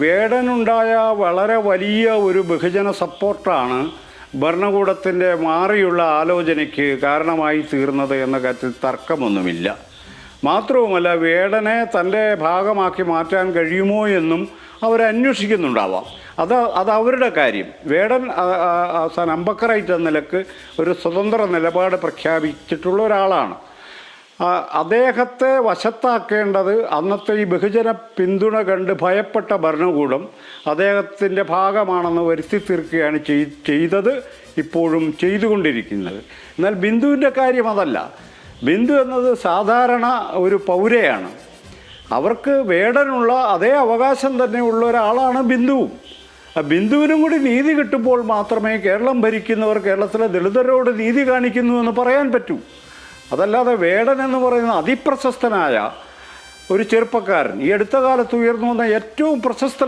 വേടനുണ്ടായ വളരെ വലിയ ഒരു ബഹുജന സപ്പോർട്ടാണ് ഭരണകൂടത്തിൻ്റെ മാറിയുള്ള ആലോചനയ്ക്ക് കാരണമായി തീർന്നത് എന്ന കാര്യത്തിൽ തർക്കമൊന്നുമില്ല. മാത്രവുമല്ല, വേടനെ തൻ്റെ ഭാഗമാക്കി മാറ്റാൻ കഴിയുമോ എന്നും അവരന്വേഷിക്കുന്നുണ്ടാവാം. അത് അവരുടെ കാര്യം. വേടൻ അവസാനം അമ്പക്കറൈറ്റ് എന്ന നിലക്ക് ഒരു സ്വതന്ത്ര നിലപാട് പ്രഖ്യാപിച്ചിട്ടുള്ള ഒരാളാണ്. അദ്ദേഹത്തെ വശത്താക്കേണ്ടത് അന്നത്തെ ഈ ബഹുജന പിന്തുണ കണ്ട് ഭയപ്പെട്ട ഭരണകൂടം അദ്ദേഹത്തിൻ്റെ ഭാഗമാണെന്ന് വരുത്തി തീർക്കുകയാണ് ചെയ്തത്, ഇപ്പോഴും ചെയ്തുകൊണ്ടിരിക്കുന്നത്. എന്നാൽ ബിന്ദുവിൻ്റെ കാര്യം അതല്ല. ബിന്ദു എന്നത് സാധാരണ ഒരു പൗരയാണ്. അവർക്ക് വേടനുള്ള അതേ അവകാശം തന്നെ ഉള്ള ഒരാളാണ് ബിന്ദുവും. ബിന്ദുവിനും കൂടി നീതി കിട്ടുമ്പോൾ മാത്രമേ കേരളം ഭരിക്കുന്നവർ കേരളത്തിലെ ദളിതരോട് നീതി കാണിക്കുന്നു എന്ന് പറയാൻ പറ്റൂ. അതല്ലാതെ വേടൻ എന്ന് പറയുന്ന അതിപ്രശസ്തനായ ഒരു ചെറുപ്പക്കാരൻ, ഈ അടുത്ത കാലത്ത് ഉയർന്നു വന്ന ഏറ്റവും പ്രശസ്ത